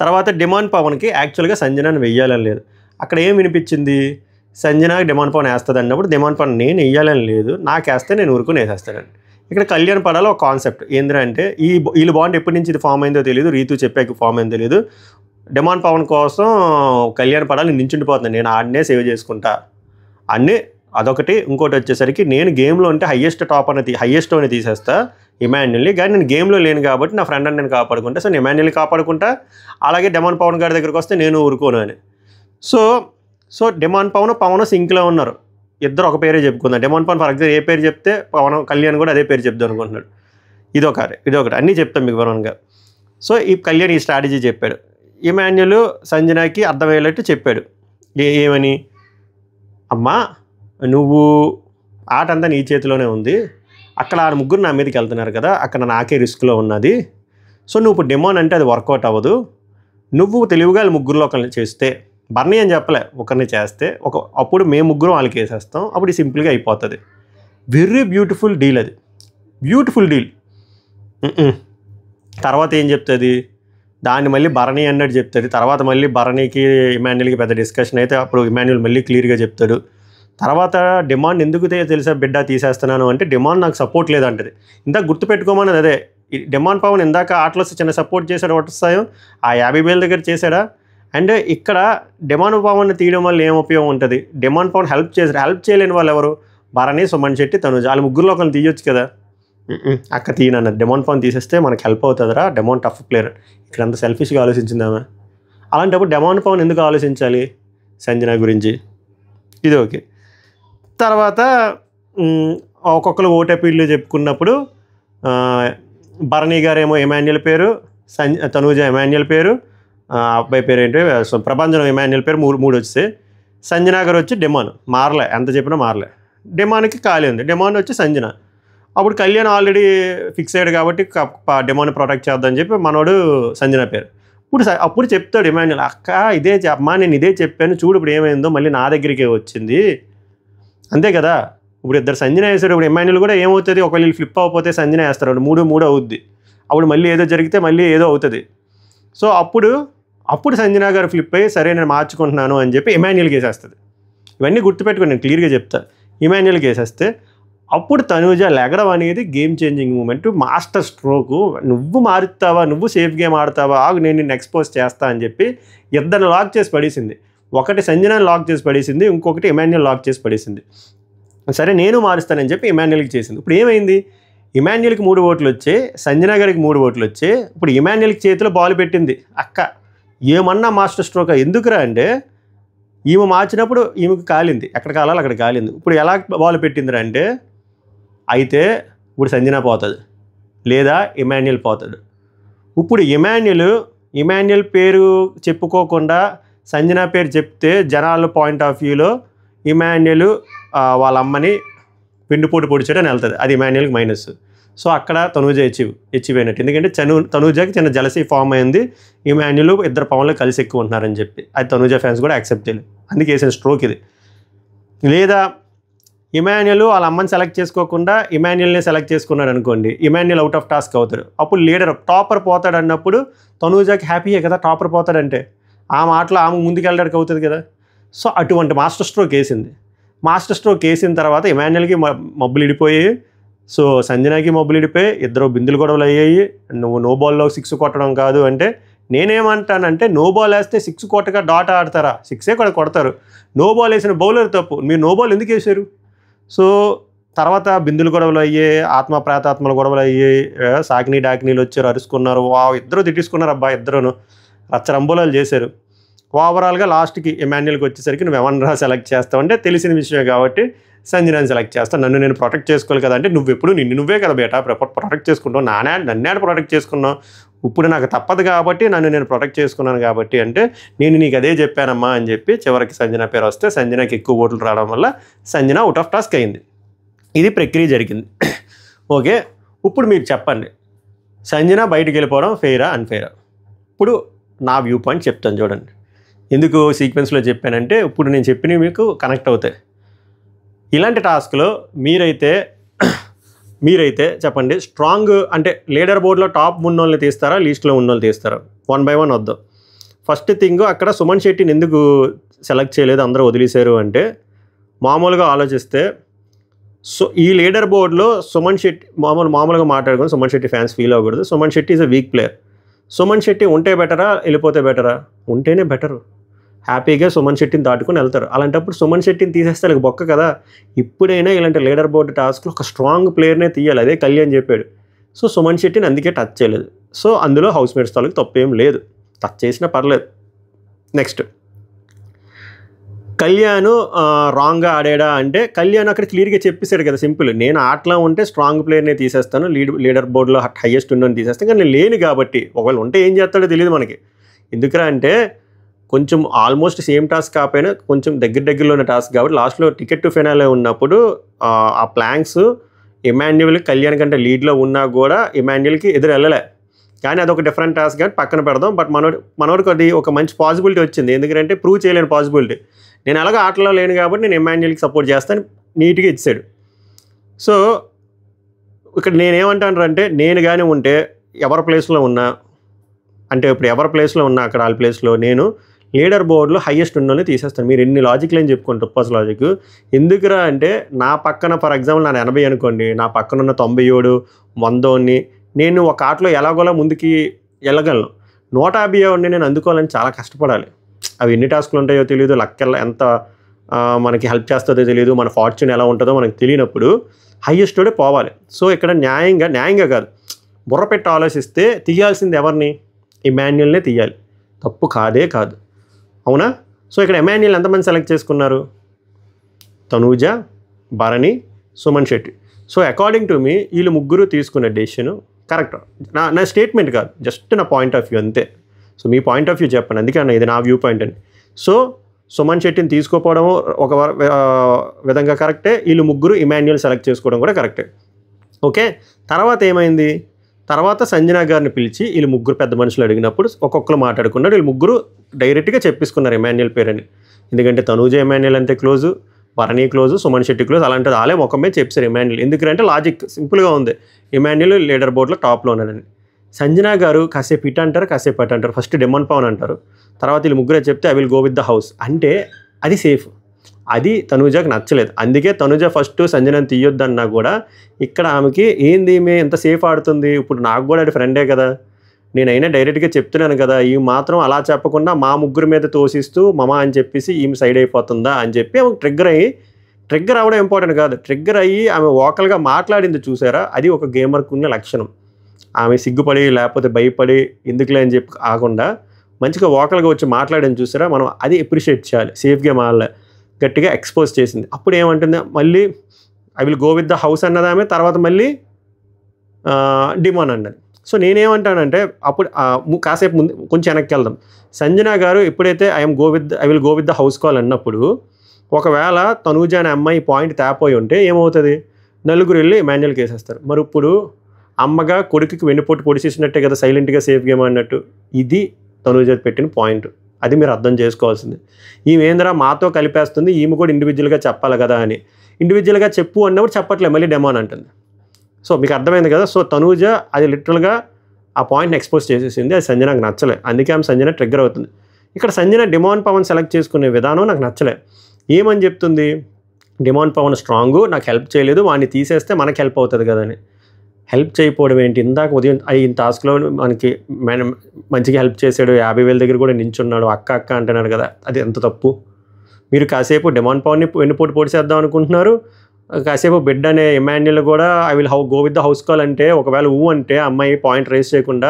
తర్వాత డిమాండ్ పవన్కి యాక్చువల్గా సంజనాని వెయ్యాలని లేదు. అక్కడ ఏం వినిపించింది, సంజనాకి డిమాండ్ పవన్ వేస్తుంది అన్నప్పుడు డిమాండ్ పవన్ నేను వెయ్యాలని లేదు, నాకు వేస్తే నేను ఊరుకుని వేసేస్తానని. ఇక్కడ కళ్యాణ్ పడాలో ఒక కాన్సెప్ట్ ఏంటంటే వీళ్ళు బాండ్ ఎప్పటి నుంచి ఇది ఫామ్ అయిందో తెలియదు, రీతు చెప్పాక ఫామ్ అయిందో తెలియదు. డిమాండ్ పవన్ కోసం కళ్యాణ్ పడాలి నించుండిపోతుంది, నేను ఆడనే సేవ్ చేసుకుంటా అన్నీ అదొకటి. ఇంకోటి వచ్చేసరికి నేను గేమ్లో ఉంటే హయ్యెస్ట్ అని తీసేస్తా ఇమాన్యుల్ని, కానీ నేను గేమ్లో లేను కాబట్టి నా ఫ్రెండ్ అని నేను కాపాడుకుంటా, సో నేను ఇమాన్యుల్ని కాపాడుకుంటా, అలాగే డిమాండ్ పవన్ గారి దగ్గరికి వస్తే నేను ఊరుకోను అని. సో డిమాండ్ పవన్ సింక్లో ఉన్నారు, ఇద్దరు ఒక పేరే చెప్పుకుందాం. డిమాండ్ పవన్ ఫర్ ఎగ్జాంపుల్ ఏ పేరు చెప్తే పవన్ కళ్యాణ్ కూడా అదే పేరు చెప్దాం అనుకుంటున్నాడు. ఇదొకటి అన్నీ చెప్తాం మీకు వివరంగా. సో ఈ కళ్యాణ్ ఈ స్ట్రాటజీ చెప్పాడు, ఇమాన్యుల్ సంజనాకి అర్థమయ్యేటట్టు చెప్పాడు. ఏమని, అమ్మా నువ్వు ఆట అంతా నీ చేతిలోనే ఉంది, అక్కడ ఆ ముగ్గురు నా మీదకి వెళ్తున్నారు కదా, అక్కడ నాకే రిస్క్లో ఉన్నది. సో నువ్వు ఇప్పుడు డిమాండ్ అంటే అది వర్కౌట్ అవ్వదు, నువ్వు తెలివిగా ముగ్గురులో ఒకరిని చేస్తే, బర్నీ అని చెప్పలే, ఒకరిని చేస్తే అప్పుడు మేము ముగ్గురు వాళ్ళకి వేసేస్తాం, అప్పుడు సింపుల్గా అయిపోతుంది. వెరీ బ్యూటిఫుల్ డీల్ అది, బ్యూటిఫుల్ డీల్. తర్వాత ఏం చెప్తుంది, దాన్ని మళ్ళీ భరణి అన్నట్టు చెప్తుంది. తర్వాత మళ్ళీ భరణికి ఇమాన్యుల్కి పెద్ద డిస్కషన్ అయితే అప్పుడు ఇమాన్యుల్ మళ్ళీ క్లియర్గా చెప్తాడు. తర్వాత డిమాండ్ ఎందుకు తెలుసా బిడ్డ తీసేస్తున్నాను అంటే, డిమాండ్ నాకు సపోర్ట్ లేదంటది. ఇందాక గుర్తుపెట్టుకోమన్నది అదే, డిమాండ్ పవన్ ఇందాక ఆటలో చిన్న సపోర్ట్ చేశాడు వస్తాయో ఆ 50,000 దగ్గర చేశాడా. అండ్ ఇక్కడ డిమాండ్ పవన్ తీయడం వల్ల ఏం ఉపయోగం ఉంటుంది, డిమాండ్ పవన్ హెల్ప్ చేయలేని వాళ్ళు ఎవరు, భరణి, సుమన్ శెట్టి, తనుజ, వాళ్ళ ముగ్గురులో ఒకరిని తీయొచ్చు కదా. అక్క తీయనన్నది, డిమాండ్ పవన్ తీసేస్తే మనకు హెల్ప్ అవుతుందిరా, డిమాండ్ టఫ్ ప్లేయర్. ఇక్కడ అంత సెల్ఫిష్గా ఆలోచించిందామా. అలాంటప్పుడు డిమాండ్ పవన్ ఎందుకు ఆలోచించాలి సంజన గురించి, ఇది ఓకే. తర్వాత ఒక్కొక్కరు ఓటీపీలు చెప్పుకున్నప్పుడు భరణి గారేమో ఇమాన్యుల్ పేరు, తనూజ ఇమాన్యుల్ పేరు, అబ్బాయి పేరు ఏంటి ప్రభంజనం ఇమాన్యుల్ పేరు, మూడు వచ్చి సంజన గారు వచ్చి డిమాండ్ మారలే, ఎంత చెప్పినా మారలే. డిమాండ్కి ఖాళీ ఉంది, డిమాండ్ వచ్చి సంజన. అప్పుడు కళ్యాణ్ ఆల్రెడీ ఫిక్స్ అయ్యాడు కాబట్టి డిమాండ్ ప్రొటెక్ట్ చేద్దామని చెప్పి మనోడు సంజన పేరు. అప్పుడు చెప్తాడు ఇమాన్యుల్, అక్క అమ్మా నేను ఇదే చెప్పాను చూడు ఇప్పుడు ఏమైందో, మళ్ళీ నా దగ్గరికే వచ్చింది, అంతే కదా. ఇప్పుడు ఇద్దరు సంజన వేశారు, ఇప్పుడు ఇమాన్యుల్ కూడా ఏమవుతుంది, ఒకవేళ ఫ్లిప్ అవ్వకపోతే సంజన వేస్తారు, మూడు అవుద్ది, అప్పుడు మళ్ళీ ఏదో జరిగితే మళ్ళీ ఏదో అవుతుంది. సో అప్పుడు సంజన గారు ఫ్లిప్ అయ్యి సరే నేను మార్చుకుంటున్నాను అని చెప్పి ఇమాన్యుల్కి వేసేస్తుంది. ఇవన్నీ గుర్తుపెట్టుకుని నేను క్లియర్గా చెప్తా. ఇమాన్యుల్కి వేసేస్తే అప్పుడు తనూజ లెగడం అనేది game changing moment, master stroke. నువ్వు మారుతావా, నువ్వు సేఫ్ గేమ్ ఆడతావా, నేను నిన్ను ఎక్స్పోజ్ చేస్తా అని చెప్పి ఇద్దరిని లాక్ చేసి పడేసింది. ఒకటి సంజనాని లాక్ చేసి పడేసింది, ఇంకొకటి ఇమాన్యుల్ లాక్ చేసి పడేసింది. సరే నేను మారుస్తానని చెప్పి ఇమాన్యుల్కి చేసింది. ఇప్పుడు ఏమైంది, ఇమాన్యుల్కి 3 ఓట్లు వచ్చాయి, సంజన గారికి 3 ఓట్లు వచ్చాయి. ఇప్పుడు ఇమాన్యుల్కి చేతిలో బాల్ పెట్టింది అక్క. ఏమన్నా మాస్టర్ స్ట్రోక్ ఎందుకురా అంటే, ఈమె మార్చినప్పుడు ఈమెకు కాలింది, ఎక్కడ కాలాలి అక్కడ కాలింది. ఇప్పుడు ఎలా బాల్ పెట్టిందిరా అంటే, అయితే ఇప్పుడు సంజన పోతుంది లేదా ఇమాన్యుల్ పోతాడు. ఇప్పుడు ఇమాన్యుల్ పేరు చెప్పుకోకుండా సంజన పేరు చెప్తే జనాల పాయింట్ ఆఫ్ వ్యూలో ఇమాన్యుల్ వాళ్ళ అమ్మని పిండిపోటు పొడిచాడని వెళ్తుంది, అది ఇమాన్యుల్కి మైనస్. సో అక్కడ తనూజ అచీవ్ అయినట్టు, ఎందుకంటే తనూజకి చిన్న జలసీ ఫామ్ అయింది, ఇమాన్యుల్ ఇద్దరు పవన్లో కలిసి ఎక్కువ ఉంటున్నారని చెప్పి. అది తనూజ ఫ్యాన్స్ కూడా యాక్సెప్ట్ చేయలేదు, అందుకే వేసిన స్ట్రోక్ ఇది. లేదా ఇమాన్యుల్ వాళ్ళ అమ్మని సెలెక్ట్ చేసుకోకుండా ఇమాన్యుల్ని సెలెక్ట్ చేసుకున్నాడు అనుకోండి, ఇమాన్యుల్ అవుట్ ఆఫ్ టాస్క్ అవుతాడు. అప్పుడు లీడర్ టాపర్ పోతాడు అన్నప్పుడు తనూజకి హ్యాపీయే కదా, టాపర్ పోతాడంటే ఆ మాటలో ఆమె ముందుకెళ్ళడానికి అవుతుంది కదా. సో అటువంటి మాస్టర్ స్ట్రోక్ వేసింది. మాస్టర్ స్ట్రోక్ వేసిన తర్వాత ఇమాన్యుల్కి మబ్బులు ఇడిపోయి, సో సంజనాకి మబ్బులు ఇడిపోయి, ఇద్దరు బిందులు గొడవలు అయ్యాయి. నువ్వు నో బాల్లో 6 కొట్టడం కాదు అంటే, నేనేమంటానంటే నో బాల్ వేస్తే 6 కొట్టగా డాట్ ఆడతారా, 6 కూడా కొడతారు. నో బాల్ వేసిన బౌలర్ తప్పు, మీరు నో బాల్ ఎందుకు వేసారు. సో తర్వాత బిందులు గొడవలు అయ్యాయి, ప్రేతాత్మల గొడవలు అయ్యాయి, సాకినీ డాకినీలు వచ్చారు, అరుచుకున్నారు, ఇద్దరు తిట్టించుకున్నారు, అబ్బాయి ఇద్దరును రచ్చరంబోలాలు చేశారు. ఓవరాల్గా లాస్ట్కి ఇమాన్యుల్కి వచ్చేసరికి నువ్వు ఎవరిని సెలెక్ట్ చేస్తావు అంటే తెలిసిన విషయమే కాబట్టి సంజనాని సెలెక్ట్ చేస్తాను, నన్ను నేను ప్రొటెక్ట్ చేసుకోవాలి కదా అంటే, నువ్వెప్పుడు నువ్వే కదా బేటా ప్రొటెక్ట్ చేసుకుంటావు, నన్ను ప్రొటెక్ట్ చేసుకున్నావు, ఇప్పుడు నాకు తప్పదు కాబట్టి నన్ను నేను ప్రొటెక్ట్ చేసుకున్నాను కాబట్టి అంటే, నేను నీకు అదే చెప్పానమ్మా అని చెప్పి చివరికి సంజన పేరు వస్తే సంజనకి ఎక్కువ ఓట్లు రావడం వల్ల సంజన అవుట్ ఆఫ్ టాస్క్ అయింది. ఇది ప్రక్రియ జరిగింది. ఓకే, ఇప్పుడు మీరు చెప్పండి, సంజన బయటికి వెళ్ళిపోవడం ఫెయిరా అన్ఫెయిరా? ఇప్పుడు నా వ్యూ పాయింట్ చెప్తాను చూడండి. ఎందుకు సీక్వెన్స్లో చెప్పానంటే ఇప్పుడు నేను చెప్పినవి మీకు కనెక్ట్ అవుతాయి. ఇలాంటి టాస్క్లో మీరైతే చెప్పండి, స్ట్రాంగ్ అంటే లీడర్ బోర్డులో టాప్ ఉన్నోళ్ళని తీస్తారా, లీస్ట్లో ఉన్నోళ్ళు తీస్తారా? 1 by 1 వద్దాం. ఫస్ట్ థింగ్, అక్కడ సుమన్ శెట్టిని ఎందుకు సెలెక్ట్ చేయలేదు, అందరూ వదిలేశారు అంటే, మామూలుగా ఆలోచిస్తే ఈ లీడర్ బోర్డులో సుమన్ శెట్టి మామూలుగా మాట్లాడుకొని సుమన్ శెట్టి ఫ్యాన్స్ ఫీల్ అవ్వకూడదు. Suman Shetty is a week player. Suman Shetty ఉంటే బెటరా, వెళ్ళిపోతే బెటరా? ఉంటేనే బెటరు. హ్యాపీగా సుమన్ శెట్టిని దాటుకొని వెళ్తారు. అలాంటప్పుడు సుమన్ శెట్టిని తీసేస్తే వాళ్ళకి బొక్క కదా. ఇప్పుడైనా ఇలాంటి లీడర్ బోర్డు టాస్క్లో ఒక స్ట్రాంగ్ ప్లేయర్నే తీయాలి. అదే కళ్యాణ్ చెప్పాడు. సో సుమన్ శెట్టిని అందుకే టచ్ చేయలేదు. సో అందులో హౌస్ మేట్స్ తాలూకు తప్పేం లేదు, టచ్ చేసినా పర్లేదు. నెక్స్ట్, కళ్యాణ్ రాంగ్గా ఆడాడా అంటే, కళ్యాణ్ అక్కడ క్లియర్గా చెప్పేశాడు కదా, సింపుల్. నేను ఆటలో ఉంటే స్ట్రాంగ్ ప్లేయర్నే తీసేస్తాను, లీడర్ బోర్డులో హైయెస్ట్ ఉన్నని తీసేస్తాను, కానీ నేను లేను కాబట్టి. ఒకవేళ ఉంటే ఏం చేస్తాడో తెలియదు మనకి. ఎందుకురా అంటే కొంచెం ఆల్మోస్ట్ సేమ్ టాస్క్ కాకపోయినా కొంచెం దగ్గరలో ఉన్న టాస్క్ కాబట్టి లాస్ట్లో టికెట్ టు ఫైనల్లో ఉన్నప్పుడు ఆ ప్లాంక్స్ ఇమాన్యువల్ కళ్యాణ్ కంటే లీడ్లో ఉన్నా కూడా ఇమాన్యువల్కి ఎదురు వెళ్ళలే. కానీ అదొక డిఫరెంట్ టాస్క్ కానీ పక్కన పెడదాం. బట్ మనోడికి అది ఒక మంచి పాసిబిలిటీ వచ్చింది. ఎందుకంటే ప్రూవ్ చేయలేని పాసిబిలిటీ. నేను అలాగే ఆటలో లేను కాబట్టి నేను ఇమాన్యువల్కి సపోర్ట్ చేస్తాను, నీట్గా ఇచ్చాడు. సో ఇక్కడ నేనేమంటాను అంటే, నేను కానీ ఉంటే ఎవరి ప్లేస్లో ఉన్నా, అంటే ఇప్పుడు ఎవరి ప్లేస్లో ఉన్నా అక్కడ వాళ్ళ ప్లేస్లో నేను లీడర్ బోర్డులో హైయెస్ట్ ఉన్నోని తీసేస్తాను. మీరు ఎన్ని లాజిక్లు ఏం చెప్పుకోండి, టుప్పాస్ లాజిక్. ఎందుకురా అంటే నా పక్కన ఫర్ ఎగ్జాంపుల్ నా 80 అనుకోండి, నా పక్కన ఉన్న 97, 100ని నేను ఒక ఆటలో ఎలాగోలా ముందుకి వెళ్ళగలను. 150 నేను అందుకోవాలని చాలా కష్టపడాలి. అవి ఎన్ని టాస్కులు ఉంటాయో తెలియదు, లక్ ఎంత మనకి హెల్ప్ చేస్తుందో తెలియదు, మన ఫార్చ్యూన్ ఎలా ఉంటుందో మనకు తెలియనప్పుడు హైయెస్టోడే పోవాలి. సో ఇక్కడ న్యాయంగా కాదు, బుర్ర పెట్టి ఆలోచిస్తే తీయాల్సింది ఎవరిని? ఇమాన్యుయల్నే తీయాలి. తప్పు కాదు, అవునా? సో ఇక్కడ ఇమాన్యుయల్ ఎంతమంది సెలెక్ట్ చేసుకున్నారు? Tanuja, Bharani, Suman Shetty. So according to me వీళ్ళు ముగ్గురు తీసుకున్న డెసిషన్ కరెక్ట్. నా స్టేట్మెంట్ కాదు, జస్ట్ నా పాయింట్ ఆఫ్ వ్యూ అంతే. సో మీ పాయింట్ ఆఫ్ వ్యూ చెప్పండి, అందుకే అన్న ఇది నా వ్యూ పాయింట్ అని. సో సుమన్ శెట్టిని తీసుకోపోవడం ఒక విధంగా కరెక్టే, వీళ్ళు ముగ్గురు ఇమాన్యుయల్ సెలెక్ట్ చేసుకోవడం కూడా కరెక్టే. ఓకే, తర్వాత ఏమైంది? తర్వాత సంజన గారిని పిలిచి వీళ్ళు ముగ్గురు పెద్ద మనుషులు అడిగినప్పుడు ఒక్కొక్కరు మాట్లాడుకున్నారు. వీళ్ళు ముగ్గురు డైరెక్ట్గా చెప్పేసుకున్నారు ఇమాన్యుయల్ పేరని. ఎందుకంటే తనూజ ఇమాన్యుయల్ అంతే close, Bharani close, Suman Shetty close. అలాంటిది వాళ్ళే ముఖమే చెప్పారు ఇమాన్యుయల్. ఎందుకంటే లాజిక్ సింపుల్గా ఉంది, ఇమాన్యుయల్ లీడర్ బోర్డులో టాప్లో ఉన్నాడని. సంజన గారు కాసేపు ఇటు అంటారు, కాసేపు అటు అంటారు. ఫస్ట్ డెమన్ పవన్ అంటారు, తర్వాత వీళ్ళు ముగ్గురే చెప్తే I will go with the house అంటే అది సేఫ్. అది తనూజకి నచ్చలేదు. అందుకే తనూజ ఫస్ట్ సంజనని తీయొద్దన్నా కూడా ఇక్కడ ఆమెకి ఏంది ఈమె ఎంత సేఫ్ ఆడుతుంది, ఇప్పుడు నాకు కూడా అది ఫ్రెండే కదా, నేనైనా డైరెక్ట్గా చెప్తున్నాను కదా, ఈ మాత్రం అలా చెప్పకుండా మా ముగ్గురు మీద తోసిస్తూ మమ అని చెప్పేసి ఈమె సైడ్ అయిపోతుందా అని చెప్పి ఆమెకు ట్రిగ్గర్ అవ్వడం ఇంపార్టెంట్ కాదు. ట్రిగ్గర్ అయ్యి ఆమె వోకల్గా మాట్లాడింది చూసారా, అది ఒక గేమర్కి ఉన్న లక్షణం. ఆమె సిగ్గుపడి లేకపోతే భయపడి ఎందుకులే అని చెప్పి కాకుండా మంచిగా వోకల్గా వచ్చి మాట్లాడింది చూసారా, మనం అది అప్రిషియేట్ చేయాలి. సేఫ్గా మారలే, గట్టిగా ఎక్స్పోజ్ చేసింది. అప్పుడు ఏమంటుంది, మళ్ళీ I will go with the house అన్నదామే, తర్వాత మళ్ళీ డిమాండ్ అన్నది. సో నేనేమంటానంటే అప్పుడు కాసేపు ముందు కొంచెం వెనక్కి వెళ్దాం. సంజన గారు ఎప్పుడైతే I will go with the house call అన్నప్పుడు ఒకవేళ తనూజ అనే అమ్మాయి పాయింట్ తేపోయి ఉంటే ఏమవుతుంది, నలుగురు వెళ్ళి ఇమాన్యుయల్కి వేసేస్తారు. మరి ఇప్పుడు అమ్మగా కొడుకుకి వెన్నుపోటు పొడిచేసినట్టే కదా సైలెంట్గా సేఫ్ గేమ్ అన్నట్టు. ఇది తనూజ పెట్టిన పాయింట్, అది మీరు అర్థం చేసుకోవాల్సింది. ఈమె ఏంద్రా మాతో కలిపేస్తుంది, ఈమె కూడా ఇండివిజువల్గా చెప్పాలి కదా అని. ఇండివిజువల్గా చెప్పు అన్నప్పుడు చెప్పట్లే, మళ్ళీ డెమాన్ అంటుంది. సో మీకు అర్థమైంది కదా. సో తనూజ అది లిటరల్గా ఆ పాయింట్ని ఎక్స్పోజ్ చేసేసింది, అది సంజనకు నచ్చలే. అందుకే ఆమె సంజన ట్రిగ్గర్ అవుతుంది. ఇక్కడ సంజన డిమాండ్ పవన్ సెలెక్ట్ చేసుకునే విధానం నాకు నచ్చలే. ఏమని చెప్తుంది, డిమాండ్ పవన్ స్ట్రాంగు, నాకు హెల్ప్ చేయలేదు, వాడిని తీసేస్తే మనకి హెల్ప్ అవుతుంది కదా అని. హెల్ప్ చేయకపోవడం ఏంటి? ఇందాక ఉదయం ఈ టాస్క్లో మనకి మంచిగా హెల్ప్ చేశాడు, 50,000 దగ్గర కూడా నించున్నాడు, అక్క అంటున్నాడు కదా, అది ఎంత తప్పు. మీరు కాసేపు డిమాండ్ పవర్ని వెన్నుపోటు పొడిచేద్దాం అనుకుంటున్నారు, కాసేపు బిడ్ అనే ఇమాన్యుయల్ కూడా I will go with the house call అంటే ఒకవేళ అంటే అమ్మాయి పాయింట్ రేస్ చేయకుండా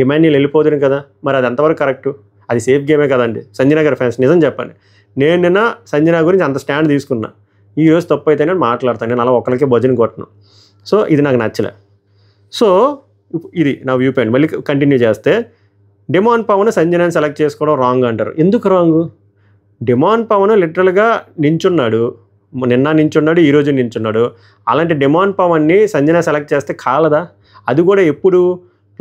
ఇమాన్యుయల్ వెళ్ళిపోతుంది కదా, మరి అది ఎంతవరకు కరెక్టు? అది సేఫ్ గేమే కదండి. సంజన గారి ఫ్యాన్స్ నిజం చెప్పండి, నేను నిన్న సంజన గురించి అంత స్టాండ్ తీసుకున్నా, ఈరోజు తప్పు అయితే నేను మాట్లాడతాను, నేను అలా ఒకరికి భజన కొట్టను. సో ఇది నాకు నచ్చలే. సో ఇది నా వ్యూ పాయింట్. మళ్ళీ కంటిన్యూ చేస్తే డిమాండ్ పవన్ సంజనని సెలెక్ట్ చేసుకోవడం రాంగ్ అంటారు. ఎందుకు రాంగ్? డిమాండ్ పవన్ లిటరల్గా నించున్నాడు, నిన్న నించున్నాడు, ఈరోజు నించున్నాడు. అలాంటి డిమాండ్ పవన్ని సంజన సెలెక్ట్ చేస్తే కాలదా? అది కూడా ఎప్పుడు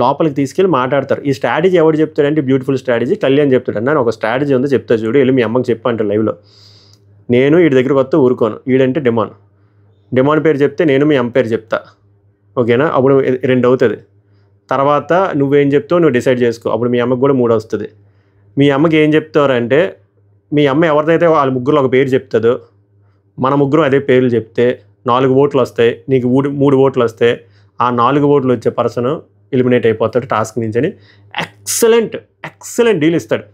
లోపలికి తీసుకెళ్ళి మాట్లాడతారు. ఈ స్ట్రాటజీ ఎవరు చెప్తాడంటే బ్యూటిఫుల్ స్ట్రాటజీ కళ్యాణ్ చెప్తాడు. అన్న ఒక స్ట్రాటజీ ఉందో చెప్తా చూడు, వెళ్ళి మీ అమ్మకి చెప్పు అంటారు లైవ్లో. నేను వీడి దగ్గరకు వస్తే ఊరుకోను, వీడంటే డిమాన్ పేరు చెప్తే నేను మీ అమ్మ పేరు చెప్తా, ఓకేనా? అప్పుడు 2 అవుతుంది. తర్వాత నువ్వేం చెప్తావు నువ్వు డిసైడ్ చేసుకో, అప్పుడు మీ అమ్మకి కూడా 3 వస్తుంది. మీ అమ్మకి ఏం చెప్తారంటే మీ అమ్మ ఎవరిదైతే వాళ్ళ ముగ్గురు ఒక పేరు చెప్తుందో మన ముగ్గురు అదే పేర్లు చెప్తే 4 ఓట్లు వస్తాయి, నీకు 3 ఓట్లు వస్తాయి. ఆ 4 ఓట్లు వచ్చే పర్సన్ ఎలిమినేట్ అయిపోతాడు టాస్క్ నుంచి అని ఎక్సలెంట్ డీల్ ఇస్తాడు.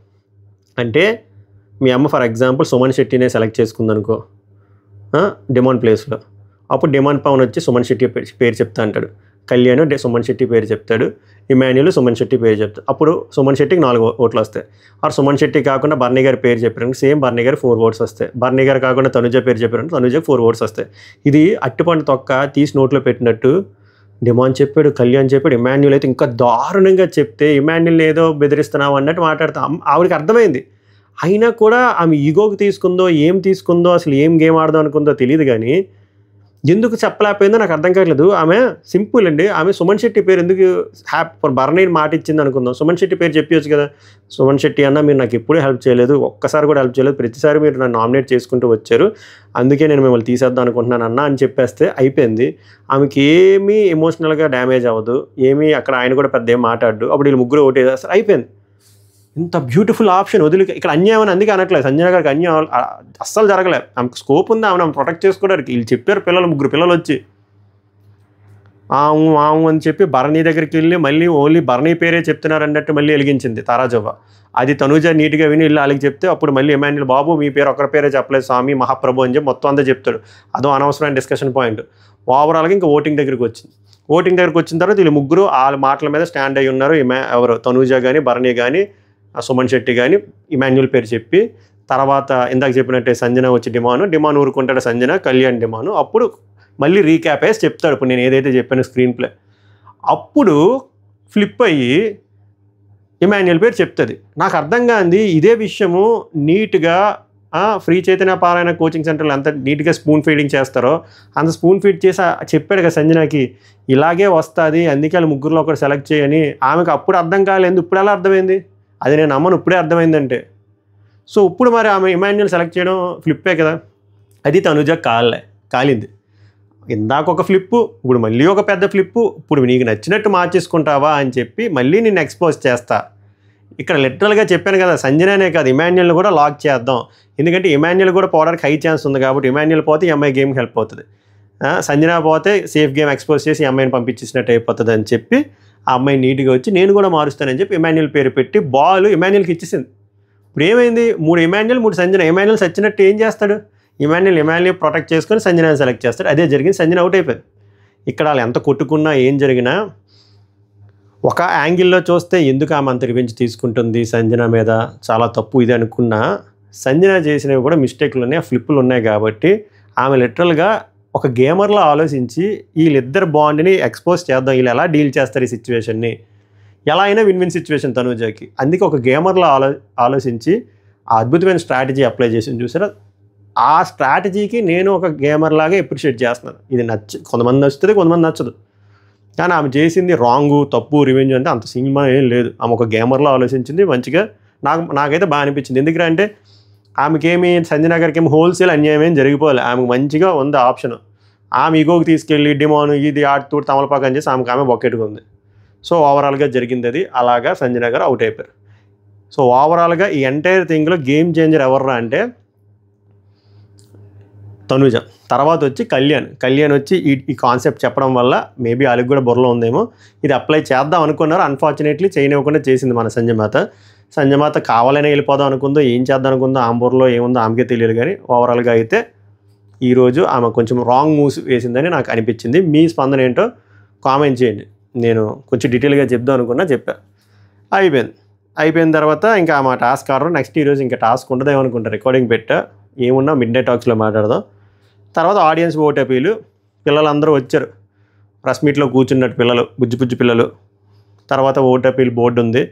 అంటే మీ అమ్మ ఫర్ ఎగ్జాంపుల్ సుమన్ శెట్టినే సెలెక్ట్ చేసుకుందనుకో డిమాండ్ ప్లేస్లో, అప్పుడు డిమాండ్ పవన్ వచ్చి సుమన్ శెట్టి పేరు చెప్తా అంటాడు, కళ్యాణ్ సుమన్ శెట్టి పేరు చెప్తాడు, ఇమాన్యుల్ సుమన్ శెట్టి పేరు చెప్తాడు. అప్పుడు సుమన్ శెట్టికి 4 ఓట్లు వస్తాయి. ఆ సుమన్ శెట్టి కాకుండా బర్నీ గారి పేరు చెప్పారంటే సేమ్ బర్నీ గారు 4 ఓట్స్ వస్తాయి. బర్నీ గారు కాకుండా తనుజ పేరు చెప్పారంటే తనుజకి 4 ఓట్స్ వస్తాయి. ఇది అట్టిపండు తొక్క తీసి నోట్లో పెట్టినట్టు డిమాండ్ చెప్పాడు, కళ్యాణ్ చెప్పాడు, ఇమాన్యుల్ అయితే ఇంకా దారుణంగా చెప్తే ఇమాన్యుల్ ఏదో బెదిరిస్తున్నావు అన్నట్టు మాట్లాడతాం. ఆవిడకి అర్థమైంది. అయినా కూడా ఆమె ఈగోకి తీసుకుందో అసలు ఏం గేమ్ ఆడదాం అనుకుందో తెలియదు, కానీ ఎందుకు చెప్పలేకపోయిందో నాకు అర్థం కావట్లేదు. ఆమె సింపుల్ అండి, ఆమె సుమన్ శెట్టి పేరు ఎందుకు బర్నీ మాట ఇచ్చింది అనుకుందాం, సుమన్ శెట్టి పేరు చెప్పవచ్చు కదా. సుమన్ శెట్టి అన్న మీరు నాకు ఎప్పుడూ హెల్ప్ చేయలేదు, ఒక్కసారి కూడా హెల్ప్ చేయలేదు, ప్రతిసారి మీరు నన్ను నామినేట్ చేసుకుంటూ వచ్చారు, అందుకే నేను మిమ్మల్ని తీసేద్దాం అనుకుంటున్నాను అన్న అని చెప్పేస్తే అయిపోయింది. ఆమెకి ఏమీ ఎమోషనల్గా డ్యామేజ్ అవ్వదు, ఏమీ అక్కడ ఆయన కూడా పెద్ద ఏం మాట్లాడు, అప్పుడు వీళ్ళు ముగ్గురు ఓటేస్తారు, అయిపోయింది. ఇంత బ్యూటిఫుల్ ఆప్షన్ వదిలి ఇక్కడ అన్యాయం అని అందుకే అనట్లేదు, సంజన గారికి అన్యాయం అస్సలు జరగలేదు. ఆమెకు స్కోప్ ఉంది, ఆమె ప్రొటెక్ట్ చేసుకోవడానికి. వీళ్ళు చెప్పారు ముగ్గురు పిల్లలు వచ్చి ఆవు అని చెప్పి బర్నీ దగ్గరికి వెళ్ళి మళ్ళీ ఓన్లీ బర్నీ పేరే చెప్తున్నారు అన్నట్టు మళ్ళీ వెలిగించింది తారాజవ్వ. అది తనుజ నీట్గా విని వెళ్ళి వాళ్ళకి చెప్తే అప్పుడు మళ్ళీ ఇమాన్యుల్ బాబు మీ పేరు ఒకరి పేరే చెప్పలేదు స్వామి మహాప్రభు అని చెప్పి మొత్తం అంతా చెప్తాడు. అదో అనవసరమైన డిస్కషన్ పాయింట్. ఓవరాల్గా ఇంకా ఓటింగ్ దగ్గరికి వచ్చిన తర్వాత వీళ్ళు ముగ్గురు వాళ్ళ మాటల మీద స్టాండ్ అయ్యి ఉన్నారు. ఎవరు తనుజ కానీ బర్నీ కానీ సుమన్ శెట్టి కానీ ఇమాన్యుల్ పేరు చెప్పి, తర్వాత ఇందాక చెప్పినట్టే సంజన వచ్చి డిమాన్ ఊరుకుంటాడు, సంజన కళ్యాణ్ డిమాను. అప్పుడు మళ్ళీ రీక్యాప్ వేసి చెప్తాడు ఇప్పుడు నేను ఏదైతే చెప్పాను స్క్రీన్ ప్లే. అప్పుడు ఫ్లిప్ అయ్యి ఇమాన్యుల్ పేరు చెప్తుంది. నాకు అర్థం కాంది ఇదే విషయము నీట్గా ఫ్రీ చైతన్య పారాయణ కోచింగ్ సెంటర్లో ఎంత నీట్గా స్పూన్ ఫీడింగ్ చేస్తారో అంత స్పూన్ ఫీడ్ చేసి చెప్పాడు కదా సంజనకి ఇలాగే వస్తుంది, అందుకే వాళ్ళు ముగ్గురులో ఒకటి సెలెక్ట్ చేయని. ఆమెకు అప్పుడు అర్థం కాలేదు, ఇప్పుడు ఎలా అర్థమైంది? అది నేను నమ్మను, ఇప్పుడే అర్థమైందంటే. సో ఇప్పుడు మరి ఆమె ఇమాన్యుల్ సెలెక్ట్ చేయడం ఫ్లిప్పే కదా. అది తనుజ కాలింది. ఇందాక ఒక ఫ్లిప్పు, ఇప్పుడు మళ్ళీ ఒక పెద్ద ఫ్లిప్పు, ఇప్పుడు నీకు నచ్చినట్టు మార్చేసుకుంటావా అని చెప్పి మళ్ళీ నేను ఎక్స్పోజ్ చేస్తా. ఇక్కడ లిటరల్గా చెప్పాను కదా, సంజననే కాదు ఇమాన్యుల్ని కూడా లాక్ చేద్దాం, ఎందుకంటే ఇమాన్యుల్ కూడా పోవడానికి హై ఛాన్స్ ఉంది కాబట్టి. ఇమాన్యుల్ పోతే ఈ అమ్మాయి గేమ్కి హెల్ప్ అవుతుంది, సంజన పోతే సేఫ్ గేమ్ ఎక్స్పోజ్ చేసి ఈ అమ్మాయిని పంపించేసినట్టు అయిపోతుంది అని చెప్పి ఆ అమ్మాయి నీట్గా వచ్చి నేను కూడా మారుస్తానని చెప్పి ఇమాన్యుల్ పేరు పెట్టి బాల్ ఇమాన్యుల్కి ఇచ్చేసింది. ఇప్పుడు ఏమైంది? 3 ఇమాన్యుల్ 3 సంజన. ఇమాన్యుల్ సచ్చినట్టు ఏం చేస్తాడు? ఇమాన్యుల్ ప్రొటెక్ట్ చేసుకొని సంజనాని సెలెక్ట్ చేస్తాడు. అదే జరిగింది, సంజన అవుట్ అయిపోయింది. ఇక్కడ వాళ్ళు ఎంత కొట్టుకున్నా ఏం జరిగినా ఒక యాంగిల్లో చూస్తే ఎందుకు ఆమె అంత రివెంజ్ తీసుకుంటుంది సంజన మీద, చాలా తప్పు ఇది అనుకున్నా, సంజన చేసినవి కూడా మిస్టేక్లు ఉన్నాయి, ఆ ఫ్లిప్పులు ఉన్నాయి కాబట్టి ఆమె లిటరల్గా ఒక గేమర్లో ఆలోచించి వీళ్ళిద్దరు బాండ్ని ఎక్స్పోజ్ చేద్దాం, వీళ్ళు ఎలా డీల్ చేస్తారు ఈ సిచ్యువేషన్ని, ఎలా అయినా విన్ సిచ్యువేషన్ తనుజకి. అందుకే ఒక గేమర్లో ఆలోచించి ఆ అద్భుతమైన స్ట్రాటజీ అప్లై చేసి చూసారా. ఆ స్ట్రాటజీకి నేను ఒక గేమర్ లాగా అప్రిషియేట్ చేస్తున్నాను. ఇది కొంతమంది నచ్చుతుంది, కొంతమంది నచ్చదు, కానీ ఆమె చేసింది రాంగు తప్పు రివెంజ్ అంటే అంత సినిమా ఏం లేదు. ఆమె ఒక గేమర్లో ఆలోచించింది మంచిగా, నాకైతే బాగా అనిపించింది. ఎందుకంటే ఆమెకేమి సంజన గారికి ఏమి హోల్సేల్ అన్యాయం ఏం జరిగిపోవాలి, ఆమెకు మంచిగా ఉంది ఆప్షన్. ఆమె ఈగోకి తీసుకెళ్ళి డిమాన్ ఇది ఆడుతూ తమలపాకు అని చేసి ఆమె బొక్కెట్టుకుంది. సో ఓవరాల్గా జరిగింది అది. అలాగా సంజన గారు అవుట్ అయిపోయారు. సో ఓవరాల్గా ఈ ఎంటైర్ థింగ్లో గేమ్ చేంజర్ ఎవర్రా అంటే తనుజ. తర్వాత వచ్చి కళ్యాణ్ వచ్చి ఈ కాన్సెప్ట్ చెప్పడం వల్ల మేబీ వాళ్ళకి కూడా బుర్రలో ఉందేమో, ఇది అప్లై చేద్దాం అనుకున్నారు. అన్ఫార్చునేట్లీ చేయనివ్వకుండా చేసింది మన సంజమాత కావాలనే వెళ్ళిపోదాం అనుకుందో, ఏం చేద్దాం అనుకుందో, ఆమె బుర్రలో ఏముందో ఆమెకే తెలియదు. కానీ ఓవరాల్గా అయితే ఈరోజు ఆమె కొంచెం రాంగ్ మూవ్స్ వేసిందని నాకు అనిపించింది. మీ స్పందన ఏంటో కామెంట్ చేయండి. నేను కొంచెం డీటెయిల్గా చెప్దాం అనుకున్నా, అయిపోయిన తర్వాత ఇంకా ఆమె టాస్క్ ఆర్డర్ నెక్స్ట్ ఈరోజు ఇంకా టాస్క్ ఉండదేమనుకుంటా, రికార్డింగ్ పెట్టా, ఏమున్నా మిడ్ నైట్ టాక్స్లో మాట్లాడదాం. తర్వాత ఆడియన్స్ ఓట్ అపీలు, పిల్లలందరూ వచ్చారు ప్రెస్ మీట్లో కూర్చున్నట్టు పిల్లలు, బుజ్జి పిల్లలు. తర్వాత ఓట్ అపీల్ బోర్డు ఉంది.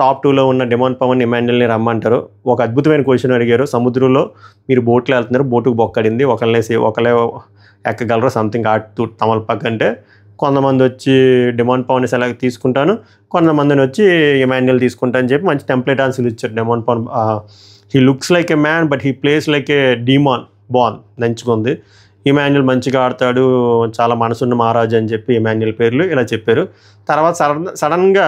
టాప్ 2లో ఉన్న డిమాండ్ పవన్ ఇమాన్యుల్ని రమ్మంటారు. ఒక అద్భుతమైన క్వశ్చన్ అడిగారు, సముద్రంలో మీరు బోట్లో వెళ్తున్నారు, బోటుకు బొక్కడింది, ఒకళ్ళే ఎక్కగలరు సంథింగ్ ఆడుతూ తమలపాకు అంటే కొంతమంది వచ్చి డిమాండ్ పవన్ సెలెక్ట్ తీసుకుంటాను, కొంతమందిని వచ్చి ఇమాన్యుయల్ తీసుకుంటా అని చెప్పి మంచి టెంప్లెట్ ఆన్సర్లు ఇచ్చారు. Demon Pavan he looks like a man but he plays like a demon, బాగుంది, నంచుకుంది. ఇమాన్యుయల్ మంచిగా ఆడతాడు, చాలా మనసున్న మహారాజు అని చెప్పి ఇమాన్యుయల్ పేర్లు ఇలా చెప్పారు. తర్వాత సడన్గా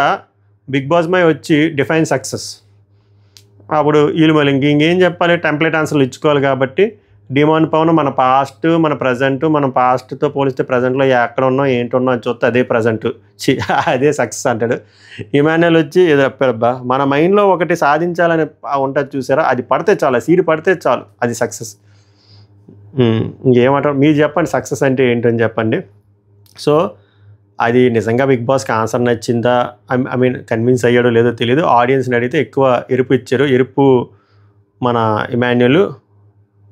బిగ్ బాస్ మై వచ్చి డిఫైన్ సక్సెస్. అప్పుడు వీళ్ళు మళ్ళీ ఇంకేం చెప్పాలి, టెంప్లెట్ ఆన్సర్లు ఇచ్చుకోవాలి. కాబట్టి డిమాండ్ పవన్ మన పాస్ట్, మన ప్రజెంట్, మనం పాస్ట్తో పోలిస్తే ప్రజెంట్లో ఎక్కడ ఉన్నాం ఏంటి ఉన్నాం అని చూస్తే అదే ప్రజెంట్, అదే సక్సెస్ అంటాడు. ఇమాన్యుయల్ వచ్చి ఏదో చెప్పాడబ్బా, మన మైండ్లో ఒకటి సాధించాలని ఉంటుంది చూసారా, అది పడితే చాలు, సీడ్ పడితే చాలు, అది సక్సెస్. ఇంకేమంటారు మీరు చెప్పండి, సక్సెస్ అంటే ఏంటని చెప్పండి. సో అది నిజంగా బిగ్ బాస్కి ఆన్సర్ నచ్చిందా, ఐ మీన్ కన్విన్స్ అయ్యాడో లేదో తెలియదు. ఆడియన్స్ని అడిగితే ఎక్కువ ఎరుపు ఇచ్చారు. ఎరుపు మన ఇమాన్యుయల్,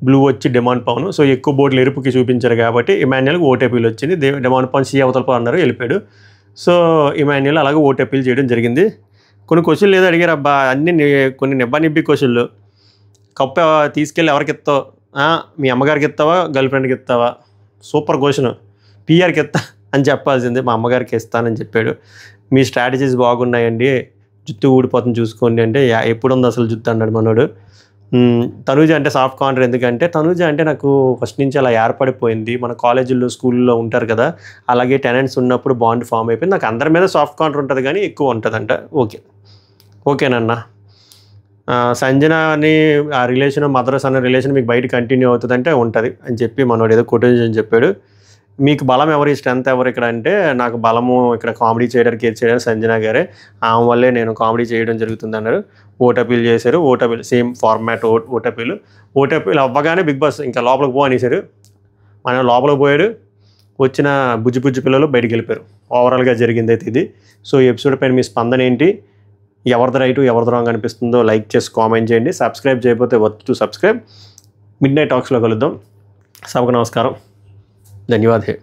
బ్లూ వచ్చి డిమాండ్ పవన్. సో ఎక్కువ బోర్డులు ఎరుపుకి చూపించారు కాబట్టి ఇమాన్యుయల్కి ఓటీపీలు వచ్చింది. డిమాండ్ పవన్ సీ అవతల అన్నారు, వెళ్ళిపోయాడు. సో ఇమాన్యుయల్ అలాగే ఓటీపీలు చేయడం జరిగింది. కొన్ని క్వశ్చన్లు ఏదో అడిగారు అబ్బా, అన్ని కొన్ని నిబ్బి క్వశ్చన్లు. కప్పు తీసుకెళ్ళి ఎవరికి ఇస్తావు, మీ అమ్మగారికి ఇస్తావా గర్ల్ ఫ్రెండ్కి ఇస్తావా, సూపర్ క్వశ్చన్. పిఆర్కి ఇస్తా అని చెప్పాల్సింది, మా అమ్మగారికి ఇస్తానని చెప్పాడు. మీ స్ట్రాటజీస్ బాగున్నాయండి, జుట్టు ఊడిపోతుంది చూసుకోండి అంటే, ఎప్పుడు ఉంది అసలు జుట్టు అన్నాడు మనోడు. తనూజ అంటే సాఫ్ట్ కార్నర్, ఎందుకంటే తనూజ అంటే నాకు ఫస్ట్ నుంచి అలా ఏర్పడిపోయింది. మన కాలేజీల్లో స్కూల్లో ఉంటారు కదా, అలాగే టెనెంట్స్ ఉన్నప్పుడు బాండ్ ఫామ్ అయిపోయింది. నాకు అందరి మీద సాఫ్ట్ కార్నర్ ఉంటుంది కానీ ఎక్కువ ఉంటుందంట. ఓకేనన్నా. సంజన అని ఆ రిలేషన్, మద్రాస్ అన్న రిలేషన్ మీకు బయట కంటిన్యూ అవుతుందంటే ఉంటుంది అని చెప్పి మనోడు ఏదో కొటేషన్ చెప్పాడు. మీకు బలం ఎవరు, స్ట్రెంత్ ఎవరు ఇక్కడ అంటే, నాకు బలము ఇక్కడ కామెడీ చేయడానికి ఏది చేయడానికి సంజన గారే, ఆమె వల్లే నేను కామెడీ చేయడం జరుగుతుంది అన్నారు. ఓటపీలు చేశారు. ఓటపీలు సేమ్ ఫార్మాట్, ఓటపీలు అవ్వగానే బిగ్ బాస్ ఇంకా లోపలికి పో అనేసారు. మన లోపలికి పోయాడు. వచ్చిన బుజ్జి పిల్లలు బయటికి వెళ్ళిపోయారు. ఓవరాల్గా జరిగింది అయితే ఇది. సో ఈ ఎపిసోడ్ పైన మీ స్పందన ఏంటి, ఎవరిది రైట్ ఎవరిది రాంగ్ అనిపిస్తుందో లైక్ చేసి కామెంట్ చేయండి. సబ్స్క్రైబ్ చేయకపోతే worth to subscribe. Midnight టాక్స్లో కలుద్దాం. సభకు నమస్కారం, ధన్యవాదాలు.